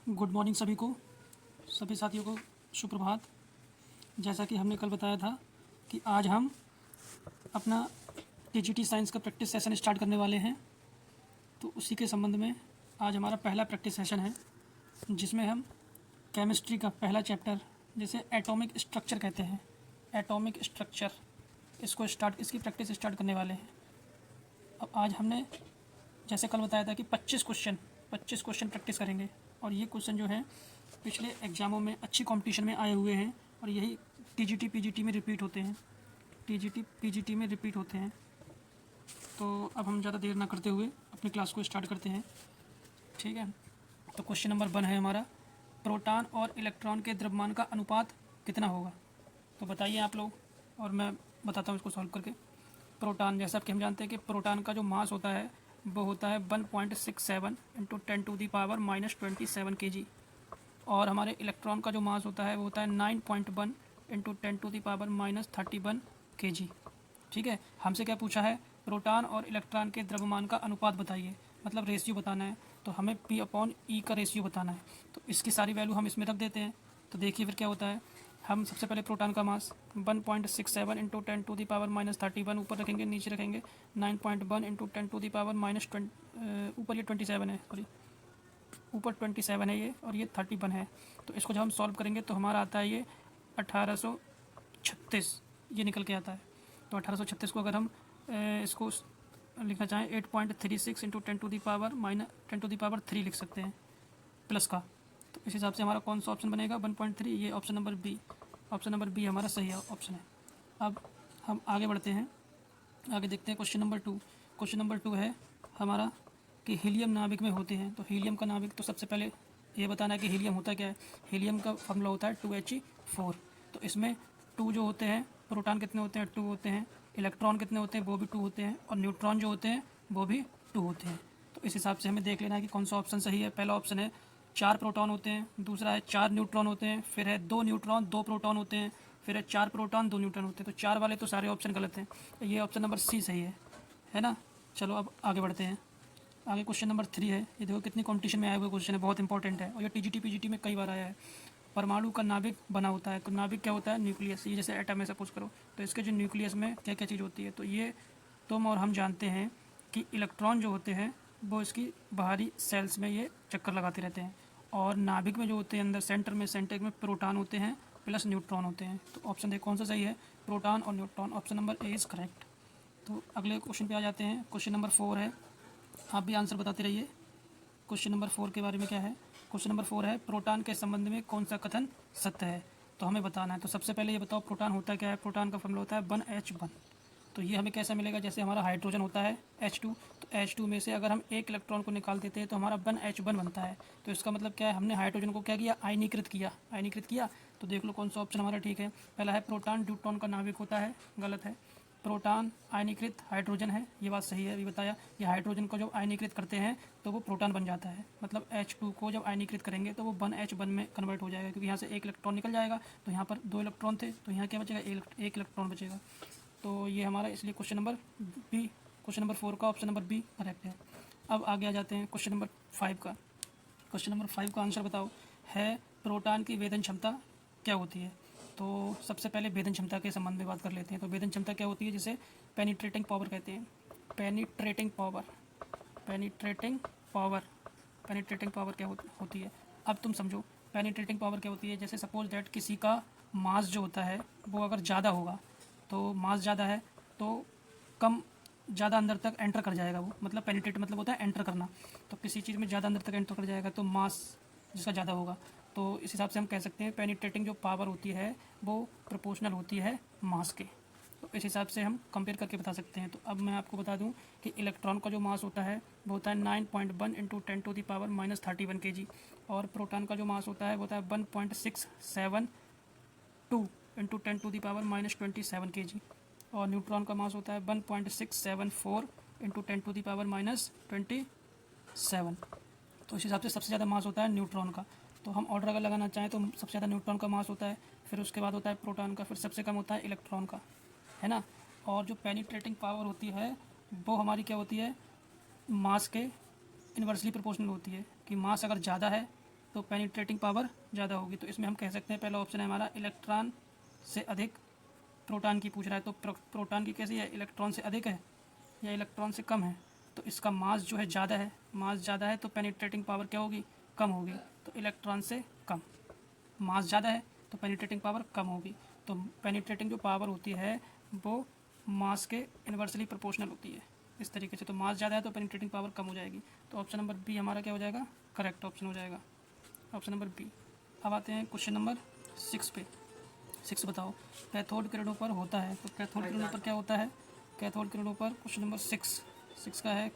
Good morning सभी को, सभी साथियों को सुप्रभात। जैसा कि हमने कल बताया था कि आज हम अपना टीजीटी साइंस का प्रैक्टिस सेशन स्टार्ट करने वाले हैं, तो उसी के संबंध में आज हमारा पहला प्रैक्टिस सेशन है, जिसमें हम केमिस्ट्री का पहला चैप्टर, जिसे एटॉमिक स्ट्रक्चर कहते हैं, एटॉमिक स्ट्रक्चर, इसकी प्रैक्टिस स्टार्ट करने वाले हैं। अब आज हमने जैसे कल बताया था कि 25 क्वेश्चन प्रैक्टिस करेंगे, और ये क्वेश्चन जो है पिछले एग्जामों में अच्छी कंपटीशन में आए हुए हैं, और यही टीजीटी पीजीटी में रिपीट होते हैं, टीजीटी पीजीटी में रिपीट होते हैं। तो अब हम ज़्यादा देर ना करते हुए अपनी क्लास को स्टार्ट करते हैं, ठीक है। तो क्वेश्चन नंबर 1 है हमारा, प्रोटॉन और इलेक्ट्रॉन के द्रव्यमान का अनुपात कितना होगा। तो बताइए आप लोग, और मैं बताता हूँ इसको सॉल्व करके। प्रोटॉन, जैसा कि हम जानते हैं कि प्रोटॉन का जो मास होता है वो होता है 1.67 इंटू 10⁻⁻27 kg, और हमारे इलेक्ट्रॉन का जो मास होता है वो होता है 9.1 इंटू 10⁻31 kg, ठीक है। हमसे क्या पूछा है, प्रोटॉन और इलेक्ट्रॉन के द्रव्यमान का अनुपात बताइए, मतलब रेशियो बताना है। तो हमें P/E का रेशियो बताना है, तो इसकी सारी वैल्यू हम इसमें रख देते हैं। तो देखिए फिर क्या होता है, हम सबसे पहले प्रोटॉन का मास 1.67 इंटू 10⁻31 ऊपर रखेंगे, नीचे रखेंगे 9.1 इंटू 10⁻⁻20, ऊपर ये 27 है, सॉरी ऊपर 27 है ये, और ये 31 है। तो इसको जब हम सॉल्व करेंगे तो हमारा आता है ये 1836, ये निकल के आता है। तो 1836 को अगर हम इसको लिखना चाहें 8.36 इंटू 10⁻³ लिख सकते हैं प्लस का। तो इस हिसाब से हमारा कौन सा ऑप्शन बनेगा, 1.3, ये option number B. Option number B हमारा सही ऑप्शन है। अब हम आगे बढ़ते हैं, आगे देखते हैं क्वेश्चन नंबर 2। क्वेश्चन नंबर 2 है हमारा कि हीलियम नाभिक में होते हैं। तो हीलियम का नाभिक, तो सबसे पहले ये बताना है कि हीलियम होता क्या है। हीलियम का फॉर्मूला होता है 2He4। तो इसमें 2 जो होते हैं, प्रोटॉन कितने होते हैं, 2 होते हैं, इलेक्ट्रॉन कितने होते हैं, वो भी 2 होते हैं, और न्यूट्रॉन जो होते हैं वो भी 2 होते हैं। तो इस हिसाब से हमें देख लेना है कि कौन सा ऑप्शन सही है। पहला ऑप्शन है 4 प्रोटॉन होते हैं, दूसरा है 4 न्यूट्रॉन होते हैं, फिर है 2 न्यूट्रॉन 2 प्रोटॉन होते हैं, फिर है 4 प्रोटॉन 2 न्यूट्रॉन होते हैं। तो 4 वाले तो सारे ऑप्शन गलत हैं, ये ऑप्शन नंबर सी सही है ना। चलो अब आगे बढ़ते हैं। आगे क्वेश्चन नंबर 3 है, ये देखो कितनी कंपटीशन में आया हुआ क्वेश्चन है, बहुत इंपॉर्टेंट है, और ये टीजीटी पीजीटी में कई बार आया है। परमाणु का नाभिक बना होता है, तो नाभिक क्या होता है, न्यूक्लियस। ये जैसे एटम है सपोज करो, तो इसके जो न्यूक्लियस में क्या क्या चीज़ होती है, तो ये तुम और हम जानते हैं कि इलेक्ट्रॉन जो होते हैं वो इसकी बाहरी सेल्स में ये चक्कर लगाते रहते हैं, और नाभिक में जो होते हैं अंदर सेंटर में प्रोटॉन होते हैं प्लस न्यूट्रॉन होते हैं। तो ऑप्शन देखो कौन सा सही है, प्रोटॉन और neutron, option number A is correct. तो अगले क्वेश्चन पे आ जाते हैं। क्वेश्चन नंबर 4 है, आप भी आंसर बताते रहिए। क्वेश्चन नंबर 4 के बारे में क्या है, क्वेश्चन नंबर 4 है, प्रोटॉन के संबंध में कौन सा कथन सत्य है। तो हमें बताना है। तो सबसे पहले ये बताओ प्रोटॉन होता क्या है। प्रोटॉन का फॉर्मूला होता है 1H1। तो ये हमें कैसा मिलेगा, जैसे हमारा हाइड्रोजन होता है H2, तो H2 में से अगर हम एक इलेक्ट्रॉन को निकाल देते हैं तो हमारा 1H1 बनता है। तो इसका मतलब क्या है, हमने हाइड्रोजन को क्या किया, आयनीकृत किया। तो देख लो कौन सा ऑप्शन हमारा ठीक है। पहला है प्रोटॉन ड्यूट्रॉन का नाभिक होता है, गलत है। प्रोटॉन आयनीकृत हाइड्रोजन है, ये बात सही है, अभी बताया। ये हाइड्रोजन को जब आयनीकृत करते हैं तो वो प्रोटॉन बन जाता है, मतलब H2 को जब आयनीकृत करेंगे तो वो 1H1 में कन्वर्ट हो जाएगा, क्योंकि यहाँ से एक इलेक्ट्रॉन निकल जाएगा। तो यहाँ पर 2 इलेक्ट्रॉन थे, तो यहाँ क्या बचेगा, एक इलेक्ट्रॉन बचेगा। तो ये हमारा इसलिए क्वेश्चन नंबर 4 का ऑप्शन नंबर बी करेक्ट है। अब आगे आ जाते हैं क्वेश्चन नंबर 5 का। क्वेश्चन नंबर 5 का आंसर बताओ, है प्रोटॉन की वेदन क्षमता क्या होती है। तो सबसे पहले वेदन क्षमता के संबंध में बात कर लेते हैं। तो वेदन क्षमता क्या होती है, जिसे पेनिट्रेटिंग पावर कहते हैं। पेनिट्रेटिंग पावर क्या होती है। अब तुम समझो पेनिट्रेटिंग पावर क्या होती है। जैसे सपोज दैट किसी का मास जो होता है वो अगर ज़्यादा होगा, तो मास ज़्यादा है तो कम ज़्यादा अंदर तक एंटर कर जाएगा वो, मतलब पेनिट्रेट मतलब होता है एंटर करना। तो किसी चीज़ में ज़्यादा अंदर तक एंटर कर जाएगा तो मास जिसका ज़्यादा होगा, तो इस हिसाब से हम कह सकते हैं पेनिट्रेटिंग जो पावर होती है वो प्रोपोर्शनल होती है मास के। तो इस हिसाब से हम कंपेयर करके बता सकते हैं। तो अब मैं आपको बता दूं कि इलेक्ट्रॉन का जो मास होता है वो होता है 9.1 इंटू 10⁻⁻31 kg, और प्रोटॉन का जो मास होता है वो होता है 1.672 इंटू 10⁻⁻27 kg, और न्यूट्रॉन का मास होता है 1.674 इंटू 10⁻⁻27। तो इस हिसाब से सबसे ज़्यादा मास होता है न्यूट्रॉन का। तो हम ऑर्डर अगर लगाना चाहें तो सबसे ज़्यादा न्यूट्रॉन का मास होता है, फिर उसके बाद होता है प्रोटॉन का, फिर सबसे कम होता है इलेक्ट्रॉन का, है ना। और जो पेनिट्रेटिंग पावर होती है वो हमारी क्या होती है, मास के इन्वर्सली प्रोपोर्शनल होती है, कि मास अगर ज़्यादा है तो पेनिट्रेटिंग पावर ज़्यादा होगी। तो इसमें हम कह सकते हैं पहला ऑप्शन है हमारा इलेक्ट्रॉन से अधिक प्रोटॉन की पूछ रहा है, तो प्रोटॉन की कैसी है, इलेक्ट्रॉन से अधिक है या इलेक्ट्रॉन से कम है, तो इसका मास जो है ज़्यादा है, मास ज़्यादा है तो पेनिट्रेटिंग पावर क्या होगी, कम होगी। तो इलेक्ट्रॉन से कम, मास ज़्यादा है तो पेनिट्रेटिंग पावर कम होगी। तो पेनिट्रेटिंग जो पावर होती है वो मास के इन्वर्सली प्रोपोर्शनल होती है इस तरीके से। तो मास ज़्यादा है तो पेनिट्रेटिंग पावर कम हो जाएगी। तो ऑप्शन नंबर बी हमारा क्या हो जाएगा, करेक्ट ऑप्शन हो जाएगा, ऑप्शन नंबर बी। अब आते हैं क्वेश्चन नंबर 6 पे। 6 बताओ, कैथोड किरणों पर होता है, तो कैथोड किरणों पर क्या होता है, कैथोड किरणों पर क्वेश्चन नंबर 6 का है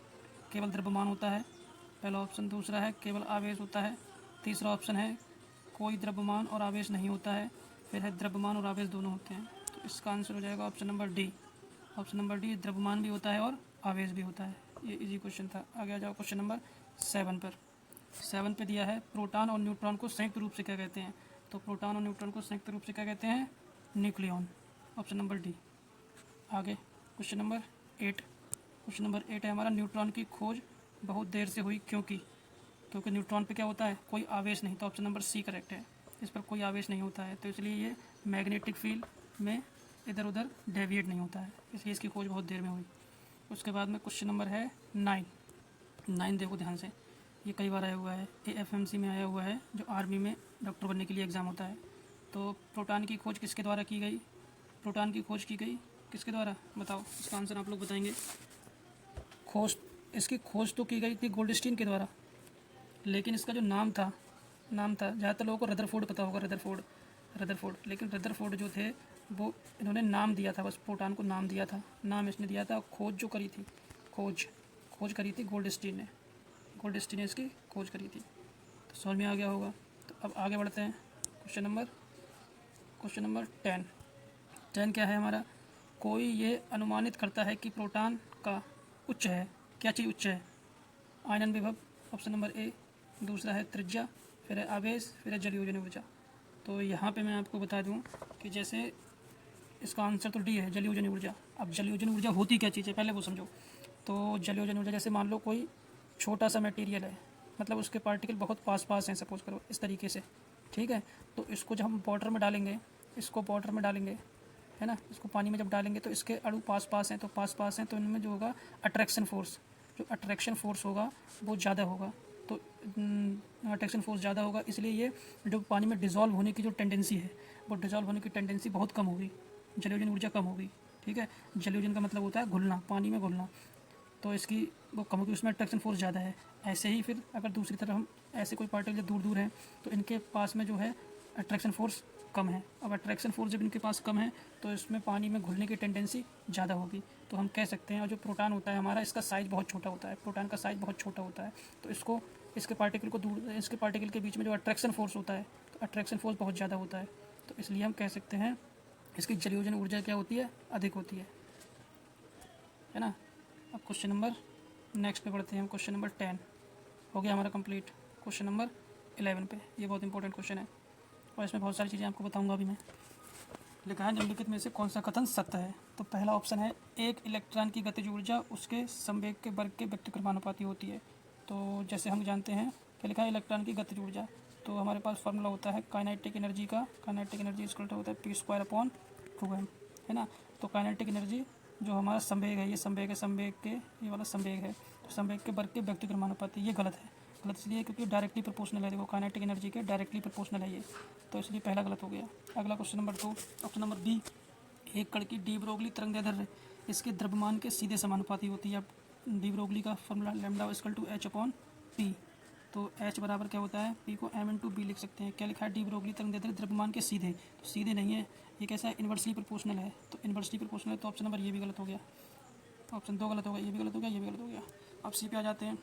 केवल द्रव्यमान होता है, पहला ऑप्शन। दूसरा है केवल आवेश होता है। तीसरा ऑप्शन है कोई द्रव्यमान और आवेश नहीं होता है। फिर है द्रव्यमान और आवेश दोनों होते हैं। तो इसका आंसर हो जाएगा option number D, option number D, द्रव्यमान भी होता है और आवेश भी होता है। ये इजी क्वेश्चन था। आगे आ जाओ क्वेश्चन नंबर 7 पर। 7 पे दिया है प्रोटॉन और न्यूट्रॉन को संयुक्त रूप से क्या कहते हैं, तो प्रोटॉन और न्यूट्रॉन को संयुक्त रूप से क्या कहते हैं, न्यूक्लियॉन, ऑप्शन नंबर डी। आगे क्वेश्चन नंबर 8, क्वेश्चन नंबर 8 है हमारा न्यूट्रॉन की खोज बहुत देर से हुई क्योंकि न्यूट्रॉन पे क्या होता है, कोई आवेश नहीं, तो ऑप्शन नंबर सी करेक्ट है, इस पर कोई आवेश नहीं होता है, तो इसलिए ये मैग्नेटिक फील्ड में इधर उधर डेविएट नहीं होता है, इसलिए इसकी खोज बहुत देर में हुई। उसके बाद में क्वेश्चन नंबर है 9 देखो ध्यान से, ये कई बार आया हुआ है, AFMC में आया हुआ है, जो आर्मी में डॉक्टर बनने के लिए एग्ज़ाम होता है। तो प्रोटॉन की खोज किसके द्वारा की गई, प्रोटॉन की खोज की गई किसके द्वारा, बताओ, इसका आंसर आप लोग बताएंगे। इसकी खोज तो की गई थी गोल्डस्टीन के द्वारा, लेकिन इसका जो नाम था ज़्यादातर लोगों को रदरफोर्ड पता होगा, रदरफोर्ड, लेकिन रदरफोर्ड जो थे वो इन्होंने नाम दिया था, बस प्रोटॉन को नाम दिया था, नाम इसने दिया था। खोज जो करी थी, खोज करी थी गोल्डस्टीन ने इसकी खोज करी थी। तो समझ में आ गया होगा। तो अब आगे बढ़ते हैं क्वेश्चन नंबर 10 क्या है हमारा, कोई ये अनुमानित करता है कि प्रोटॉन का उच्च है, क्या चीज़ उच्च है, आयनन विभव, ऑप्शन नंबर ए। दूसरा है त्रिज्या, फिर है आवेश, फिर है जलयोजन ऊर्जा। तो यहाँ पे मैं आपको बता दूँ कि जैसे इसका आंसर तो डी है, जलयोजन ऊर्जा। अब जलयोजन ऊर्जा होती क्या चीज़ है पहले वो समझो। तो जलयोजन ऊर्जा जैसे मान लो कोई छोटा सा मटेरियल है, मतलब उसके पार्टिकल बहुत पास हैं, सपोज करो इस तरीके से, ठीक है। तो इसको जब हम वाटर में डालेंगे, है ना, इसको पानी में जब डालेंगे तो इसके अणु पास हैं, तो इनमें जो होगा अट्रैक्शन फोर्स होगा वो ज़्यादा होगा। तो अट्रैक्शन फोर्स ज़्यादा होगा, इसलिए ये जो पानी में डिज़ोल्व होने की जो टेंडेंसी है, वो डिज़ोल्व होने की टेंडेंसी बहुत कम होगी, जलयोजन ऊर्जा कम होगी, ठीक है। जलयोजन का मतलब होता है घुलना, पानी में घुलना, तो इसकी वो कम होगी, उसमें अट्रैक्शन फोर्स ज़्यादा है। ऐसे ही फिर अगर दूसरी तरफ हम ऐसे कोई पार्टिकल जो दूर हैं तो इनके पास में जो है अट्रैक्शन फोर्स कम है। अब अट्रैक्शन फोर्स जब इनके पास कम है तो इसमें पानी में घुलने की टेंडेंसी ज़्यादा होगी। तो हम कह सकते हैं, और जो प्रोटॉन होता है हमारा, इसका साइज़ बहुत छोटा होता है, प्रोटॉन का साइज़ बहुत छोटा होता है, तो इसके पार्टिकल के बीच में जो अट्रैक्शन फोर्स होता है, तो अट्रैक्शन फोर्स बहुत ज़्यादा होता है। तो इसलिए हम कह सकते हैं इसकी जलयोजन ऊर्जा क्या होती है, अधिक होती है ना। अब क्वेश्चन नंबर नेक्स्ट पे बढ़ते हैं हम। क्वेश्चन नंबर 10 हो गया हमारा कंप्लीट। क्वेश्चन नंबर 11 पे, ये बहुत इंपॉर्टेंट क्वेश्चन है और इसमें बहुत सारी चीज़ें आपको बताऊंगा अभी मैं। लिखा है निम्नलिखित में से कौन सा कथन सत्य है, तो पहला ऑप्शन है एक इलेक्ट्रॉन की गतिज ऊर्जा उसके संवेग के वर्ग के व्यक्तिक्रमानुपाती होती है। तो जैसे हम जानते हैं क्या लिखा है, इलेक्ट्रॉन की गतिज ऊर्जा, तो हमारे पास फार्मूला होता है काइनेटिक एनर्जी का, काइनेटिक एनर्जी इक्वल टू होता है p²/2m, है ना। तो काइनेटिक एनर्जी जो हमारा संवेग है, ये ये वाला संवेग है, तो संवेग के वर्ग के व्यक्तिक्रमानुपाती, ये गलत इसलिए क्योंकि डायरेक्टली प्रोपोर्शनल है, देखो काइनेटिक एनर्जी के डायरेक्टली प्रोपोर्शनल है ये, तो इसलिए पहला गलत हो गया। अगला question number 2, option number B, एक कण की डी ब्रोगली तरंगदैर्ध्य इसके द्रव्यमान के सीधे समानुपाती होती है। अब डी ब्रोगली का formula lambda equal to h/p, तो h बराबर क्या होता है, p को m/b लिख सकते हैं। क्या लिखा है, डी ब्रोगली तरंगदैर्ध्य द्रव्यमान के सीधे, तो सीधे नहीं है, ये कैसा है, इन्वर्सली प्रोपोर्शनल है, तो इन्वर्सली प्रोपोर्शनल है, तो ऑप्शन नंबर ये भी गलत हो गया, ऑप्शन 2 गलत हो गया, ये भी गलत हो गया, ये भी गलत हो गया। अब सी पे आ जाते हैं,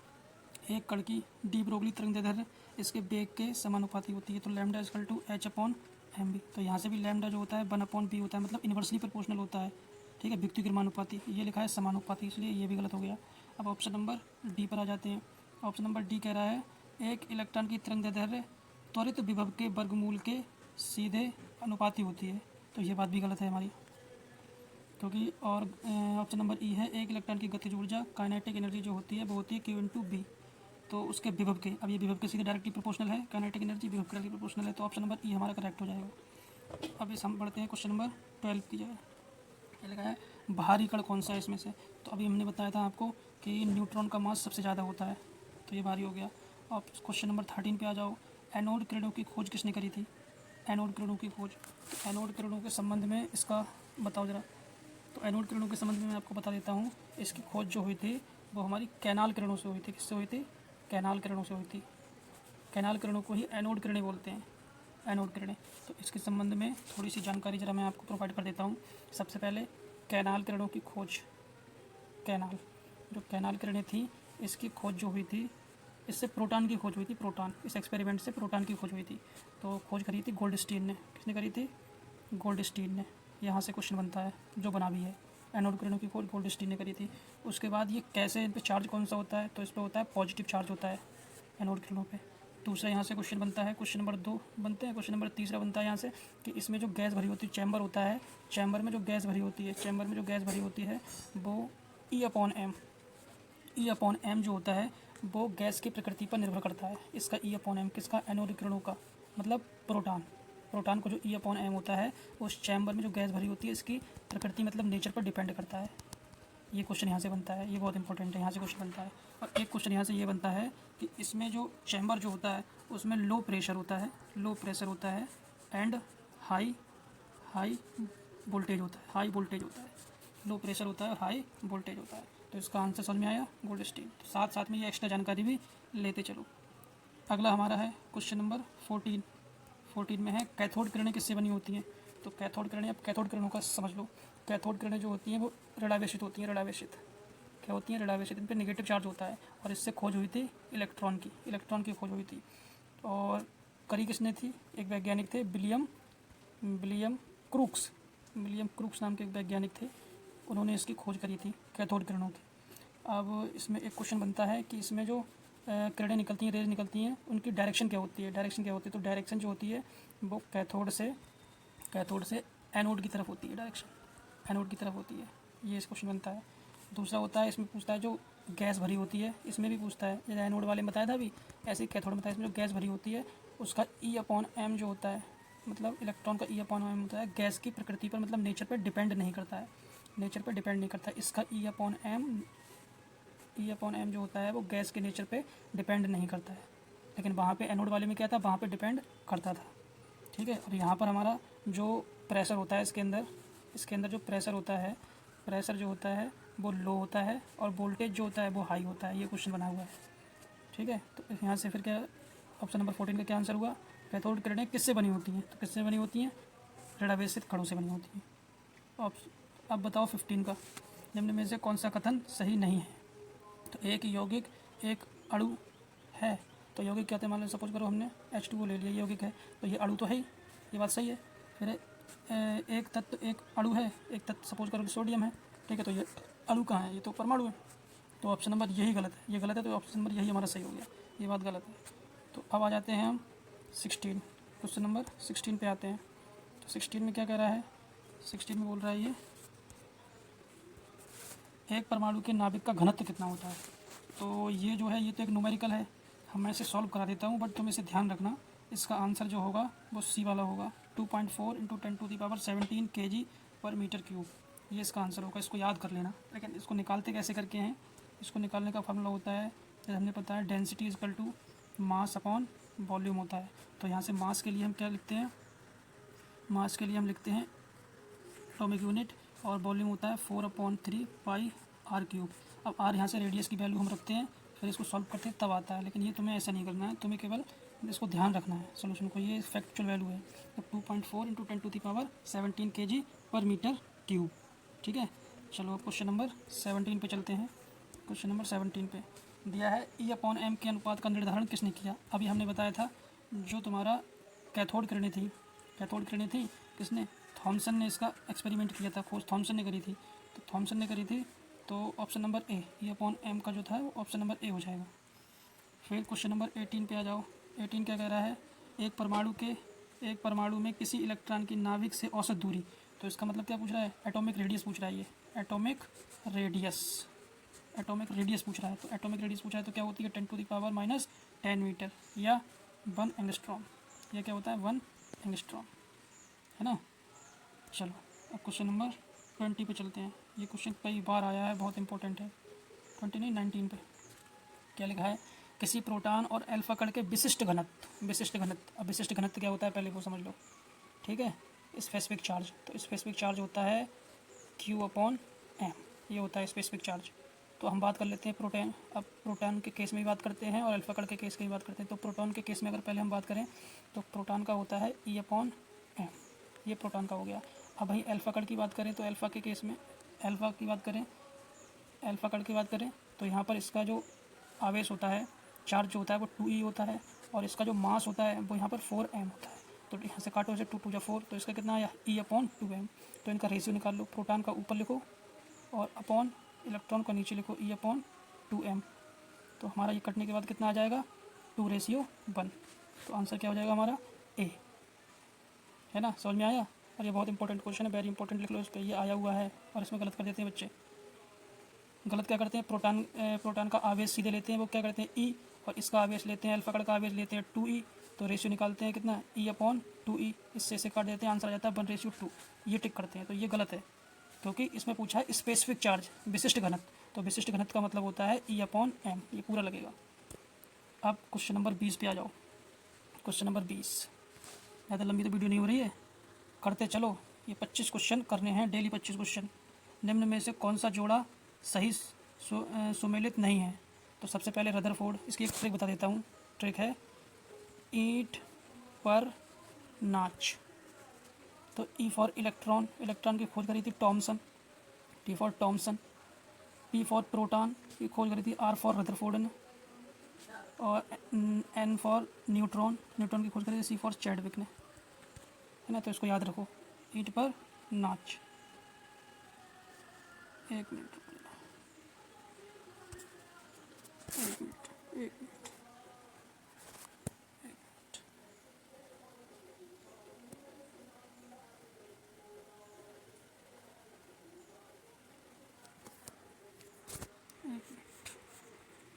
एक कण की डी ब्रोगली तरंगदैर्ध्य इसके वेग के समानुपाती होती है, तो लैम्डा इक्वल टू h/mb, तो यहाँ से भी लैम्डा जो होता है 1/b होता है, मतलब इन्वर्सली प्रोपोर्शनल होता है, ठीक है, व्यक्तिक्रमानुपाती, ये लिखा है समानुपाती, इसलिए ये भी गलत हो गया। अब ऑप्शन नंबर डी पर आ जाते हैं। ऑप्शन नंबर डी कह रहा है एक इलेक्ट्रॉन की तरंगदैर्ध्य त्वरित विभव के वर्गमूल के सीधे अनुपाती होती है, तो ये बात भी गलत है हमारी, क्योंकि ऑप्शन नंबर ई है, एक इलेक्ट्रॉन की गतिज ऊर्जा काइनेटिक एनर्जी जो होती है वो होती है q/b, तो उसके विभव के, अब ये विभव के सीधे डायरेक्टली प्रोपोर्शनल है, काइनेटिक एनर्जी विभव के डायरेक्टली प्रोपोर्शनल है, तो ऑप्शन नंबर ई हमारा करेक्ट हो जाएगा। अब इस हम बढ़ते हैं क्वेश्चन नंबर 12 की जगह। ये लगा है बाहरी कण कौन सा है इसमें से, तो अभी हमने बताया था आपको कि न्यूट्रॉन का मास सबसे ज़्यादा होता है, तो ये भारी हो गया। अब क्वेश्चन नंबर 13 पे आ जाओ। एनोड किरणों की खोज किसने करी थी? एनोड किरणों की खोज, तो एनोड किरणों के संबंध में इसका बताओ ज़रा। तो एनोड किरणों के संबंध में मैं आपको बता देता हूँ, इसकी खोज जो हुई थी वो हमारी कैनाल किरणों से हुई थी। किससे हुई थी? कैनाल किरणों से हुई थी। कैनाल किरणों को ही एनोड किरणें बोलते हैं, एनोड किरणें। तो इसके संबंध में थोड़ी सी जानकारी ज़रा मैं आपको प्रोवाइड कर देता हूँ। सबसे पहले कैनाल किरणों की खोज, कैनाल, जो कैनाल किरणें थी इसकी खोज जो हुई थी, इससे प्रोटॉन की खोज हुई थी। प्रोटॉन, इस एक्सपेरिमेंट से प्रोटॉन की खोज हुई थी। तो खोज करी थी गोल्डस्टीन ने। किसने करी थी? गोल्डस्टीन ने। यहाँ से क्वेश्चन बनता है, जो बना भी है। एनोड किरणों की खोज गोल्डस्टीन ने करी थी। उसके बाद ये कैसे, इन पर चार्ज कौन सा होता है? तो इस पर होता है पॉजिटिव चार्ज होता है एनोड किरणों पे। दूसरा यहाँ से क्वेश्चन बनता है, क्वेश्चन नंबर 2 बनते हैं। क्वेश्चन नंबर तीसरा बनता है यहाँ से कि इसमें जो गैस भरी होती है, चैम्बर होता है, चैम्बर में जो गैस भरी होती है, चैम्बर में जो गैस भरी होती है वो E/m, E/m जो होता है वो गैस की प्रकृति पर निर्भर करता है। इसका E/m किसका? एनोड किरणों का, मतलब प्रोटॉन। प्रोटॉन को जो E/m होता है उस चैम्बर में जो गैस भरी होती है इसकी प्रकृति मतलब नेचर पर डिपेंड करता है। ये क्वेश्चन यहाँ से बनता है, ये बहुत इंपॉर्टेंट है, यहाँ से क्वेश्चन बनता है। और एक क्वेश्चन यहाँ से ये बनता है कि इसमें जो चैम्बर जो होता है उसमें लो प्रेशर होता है, लो प्रेशर होता है एंड हाई वोल्टेज होता है, हाई वोल्टेज होता है। लो प्रेशर होता है, हाई वोल्टेज होता है। तो इसका आंसर समझ में आया, गोल्डस्टीन। तो साथ साथ में ये एक्स्ट्रा जानकारी भी लेते चलो। अगला हमारा है क्वेश्चन नंबर 14 में है कैथोड किरणें किससे बनी होती हैं? तो कैथोड किरणें, अब कैथोड किरणों का समझ लो। कैथोड किरणें जो होती हैं वो ऋणावेशित होती हैं, ऋणावेशित। क्या होती हैं? ऋणावेशित। इन पर नेगेटिव चार्ज होता है और इससे खोज हुई थी इलेक्ट्रॉन की, इलेक्ट्रॉन की खोज हुई थी। और करी किसने थी? एक वैज्ञानिक थे विलियम क्रूक्स, विलियम क्रूक्स नाम के एक वैज्ञानिक थे, उन्होंने इसकी खोज करी थी कैथोड किरणों की। अब इसमें एक क्वेश्चन बनता है कि इसमें जो किरणें निकलती हैं, रेज निकलती हैं, उनकी डायरेक्शन क्या होती है? डायरेक्शन क्या होती है? तो डायरेक्शन जो होती है वो कैथोड से एनोड की तरफ होती है, डायरेक्शन एनोड की तरफ होती है। ये इस क्वेश्चन बनता है। दूसरा होता है, इसमें पूछता है जो गैस भरी होती है, इसमें भी पूछता है, जैसे एनोड वाले में बताया था अभी, ऐसे ही कैथोड में बताया। इसमें जो गैस भरी होती है उसका E/m जो होता है, मतलब इलेक्ट्रॉन का E/m होता है, गैस की प्रकृति पर मतलब नेचर पर डिपेंड नहीं करता है, नेचर पर डिपेंड नहीं करता। इसका E/m जो होता है वो गैस के नेचर पे डिपेंड नहीं करता है। लेकिन वहाँ पे एनोड वाले में क्या था? वहाँ पे डिपेंड करता था। ठीक है। और यहाँ पर हमारा जो प्रेशर होता है इसके अंदर जो प्रेशर होता है, प्रेशर जो होता है वो लो होता है और वोल्टेज जो होता है वो हाई होता है। ये क्वेश्चन बना हुआ है। ठीक है। तो यहाँ से फिर क्या, ऑप्शन नंबर 14 का क्या आंसर हुआ? कैथोड किरणें किससे बनी होती हैं? तो किससे बनी होती हैं? ऋणावेशित कणों से बनी होती हैं। अब बताओ 15 का, निम्न में से कौन सा कथन सही नहीं है? तो एक यौगिक एक अणु है, तो यौगिक क्या थे? मान लो सपोज करो हमने H2O ले लिया, यौगिक है तो ये अणु तो है ही, ये बात सही है। फिर एक तत्व एक अणु है, एक तत्व सपोज करो कि सोडियम है, ठीक है, तो ये अणु कहाँ है? ये तो परमाणु है। तो ऑप्शन नंबर यही गलत है, ये गलत है, तो ऑप्शन नंबर यही हमारा सही हो गया, ये बात गलत है। तो अब आ जाते हैं हम 16, क्वेश्चन नंबर 16 पे आते हैं। तो 16 में क्या कह रहा है? 16 में बोल रहा है ये एक परमाणु के नाभिक का घनत्व कितना होता है? तो ये जो है ये तो एक न्यूमेरिकल है, मैं इसे सॉल्व करा देता हूँ, बट तुम इसे ध्यान रखना। इसका आंसर जो होगा वो सी वाला होगा, 2.4 × 10⁻17 kg/m³। ये इसका आंसर होगा, इसको याद कर लेना। लेकिन इसको निकालते कैसे करके हैं? इसको निकालने का फार्मूला होता है, जैसे हमने पता है डेंसिटी = मास अपॉन वॉल्यूम होता है। तो यहाँ से मास के लिए हम क्या लिखते हैं? मास के लिए हम लिखते हैं एटॉमिक यूनिट, और वॉल्यूम होता है 4/3 πr³। अब r यहाँ से रेडियस की वैल्यू हम रखते हैं, फिर इसको सॉल्व करते हैं तब आता है। लेकिन ये तुम्हें ऐसा नहीं करना है, तुम्हें केवल इसको ध्यान रखना है सोल्यूशन को, ये फैक्चुअल वैल्यू है। तो 2.4 × 10⁻17 kg/m³। ठीक है। चलो क्वेश्चन नंबर 17 पे चलते हैं। क्वेश्चन नंबर 17 पे दिया है E/m के अनुपात का निर्धारण किसने किया? अभी हमने बताया था जो तुम्हारा कैथोड किरणें थी, कैथोड किरणें थी, किसने? थॉमसन ने इसका एक्सपेरिमेंट किया था, खोज थॉमसन ने करी थी। तो थॉमसन ने करी थी, तो ऑप्शन नंबर ए, E/m का जो था वो ऑप्शन नंबर ए हो जाएगा। फिर क्वेश्चन नंबर 18 पे आ जाओ। 18 क्या कह रहा है? एक परमाणु में किसी इलेक्ट्रॉन की नाभिक से औसत दूरी, तो इसका मतलब क्या पूछ रहा है? एटॉमिक रेडियस पूछ रहा है। ये एटॉमिक रेडियस, एटॉमिक रेडियस पूछ रहा है, तो एटॉमिक रेडियस पूछा है तो क्या होती है 10⁻⁻10 मीटर या 1 एंगस्ट्रॉम। यह क्या होता है 1 एंगस्ट्रॉम, है ना। चलो अब क्वेश्चन नंबर 20 पे चलते हैं। ये क्वेश्चन कई बार आया है, बहुत इंपॉर्टेंट है। 20 नहीं 19 पे क्या लिखा है, किसी प्रोटॉन और अल्फा कण के विशिष्ट घनत्व। विशिष्ट घनत्व, अब विशिष्ट घनत्व क्या होता है पहले वो समझ लो, ठीक है। स्पेसिफिक चार्ज, तो स्पेसिफिक चार्ज होता है Q/m, ये होता है स्पेसिफिक चार्ज। तो हम बात कर लेते हैं प्रोटॉन। अब प्रोटॉन के केस में भी बात करते हैं और अल्फा कण के केस में भी बात करते हैं। तो प्रोटॉन के केस में अगर पहले हम बात करें तो प्रोटॉन का होता है E/m, ये प्रोटॉन का हो गया। अब वहीं अल्फा कण की बात करें तो अल्फा के केस में अल्फा की बात करें, अल्फा कण की बात करें तो यहाँ पर इसका जो आवेश होता है, चार्ज जो होता है वो 2e होता है, और इसका जो मास होता है वो यहाँ पर 4m होता है। तो यहाँ से काटो इसे 2 × 4, तो इसका कितना आया E/2m। तो इनका रेशियो निकाल लो, प्रोटॉन का ऊपर लिखो और अपॉन इलेक्ट्रॉन का नीचे लिखो E/2m। तो हमारा ये कटने के बाद कितना आ जाएगा 2:1। तो आंसर क्या हो जाएगा हमारा ए, है ना। समझ में आया। और ये बहुत इंपॉर्टेंट क्वेश्चन है, वेरी इंपॉर्टेंट, लिख लो इस पर, ये आया हुआ है और इसमें गलत कर देते हैं बच्चे। गलत क्या करते हैं, प्रोटॉन का आवेश सीधे लेते हैं, वो क्या करते हैं ई, और इसका आवेश लेते हैं, अल्फा कण का आवेश लेते हैं 2e। तो रेशियो निकालते हैं कितना E/2e, इससे इसे काट देते हैं, आंसर आ जाता है 1:2। ये टिक करते हैं, तो ये गलत है क्योंकि इसमें पूछा है स्पेसिफिक चार्ज, विशिष्ट घनत्व। तो विशिष्ट घनत्व का मतलब होता है E/m, ये पूरा लगेगा। अब क्वेश्चन नंबर 20 पे आ जाओ। क्वेश्चन नंबर 20, ज़्यादा लंबी तो वीडियो नहीं हो रही है, करते चलो। ये 25 क्वेश्चन करने हैं, डेली 25 क्वेश्चन। निम्न में से कौन सा जोड़ा सही सुमेलित नहीं है। तो सबसे पहले रदरफोर्ड, इसकी एक ट्रिक बता देता हूँ। ट्रिक है ईंट पर नाच। तो ई फॉर इलेक्ट्रॉन, इलेक्ट्रॉन की खोज करी थी Thomson, T for Thomson. P for proton की खोज करी थी आर फॉर रदरफोर्ड ने, और एन फॉर न्यूट्रॉन, न्यूट्रॉन की खोज करी थी सी फॉर चैडविक ने, है ना। तो इसको याद रखो, ईंट पर नाच। एक मिनट, एक मिनट, एक मिनट,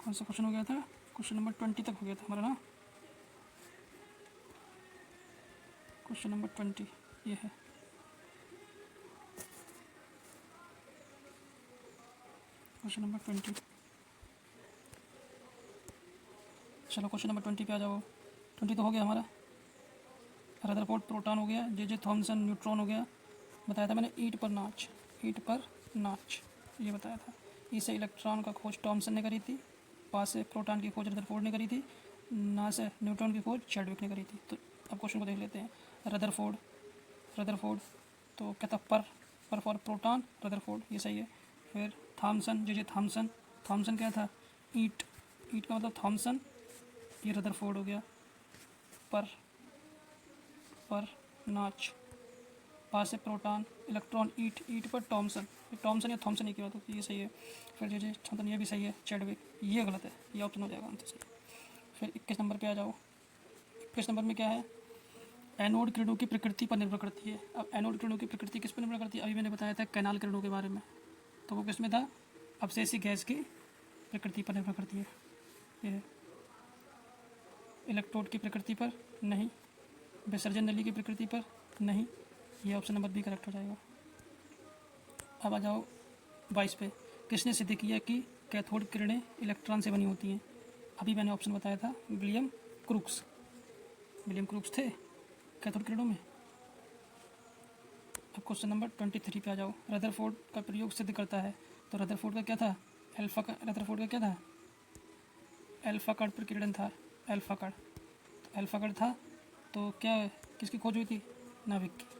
कौन सा क्वेश्चन हो गया था, क्वेश्चन नंबर 20 तक हो गया था हमारा ना। क्वेश्चन नंबर 20 ये है। क्वेश्चन नंबर 20, चलो क्वेश्चन नंबर 20 पे आ जाओ। 20 तो हो गया हमारा। रदरफोर्ड प्रोटॉन हो गया, जे थॉमसन न्यूट्रॉन हो गया। बताया था मैंने ईंट पर नाच, ईंट पर नाच ये बताया था। ई से इलेक्ट्रॉन का खोज टॉमसन ने करी थी, पा से प्रोटॉन की खोज रदरफोर्ड ने करी थी, ना से न्यूट्रॉन की खोज चैडविक ने करी थी। तो अब क्वेश्चन को देख लेते हैं। रदरफोर्ड, रदरफोर्ड तो क्या था पर फॉर प्रोटॉन, रदरफोर्ड ये सही है। फिर थॉमसन, जे थॉमसन, थॉमसन क्या था ईंट, ईंट का मतलब थॉमसन, ये रदरफोर्ड हो गया। पर नाच, पा से प्रोटॉन, इलेक्ट्रॉन ईट, ईट पर टॉमसन, टॉमसन या थॉमसन ही की बात होती है, ये सही है। फिर जे थॉमसन ये भी सही है, चैडविक ये गलत है, ये ऑप्शन हो जाएगा आंसर सही। फिर 21 नंबर पे आ जाओ। 21 नंबर में क्या है, एनोड किरणों की प्रकृति पर निर्भर करती है। अब एनोड किरणों की प्रकृति किस पर निर्भर करती है, अभी मैंने बताया था कैनाल किरणों के बारे में, तो वो किस में था, अवशेषी गैस की प्रकृति पर निर्भर करती है। ये इलेक्ट्रोड की प्रकृति पर नहीं, विसर्जन नली की प्रकृति पर नहीं, ये ऑप्शन नंबर बी करेक्ट हो जाएगा। अब आ जाओ 22 पे। किसने सिद्ध किया कि कैथोड किरणें इलेक्ट्रॉन से बनी होती हैं। अभी मैंने ऑप्शन बताया था विलियम क्रूक्स, विलियम क्रूक्स थे कैथोड किरणों में। अब क्वेश्चन नंबर 23 पे आ जाओ। रदरफोर्ड का प्रयोग सिद्ध करता है। तो रदरफोर्ड का क्या था, रदरफोर्ड का क्या था, अल्फा कण पर किरण था, अल्फा कण, तो अल्फा कण था तो क्या किसकी खोज हुई थी, नाभिक की।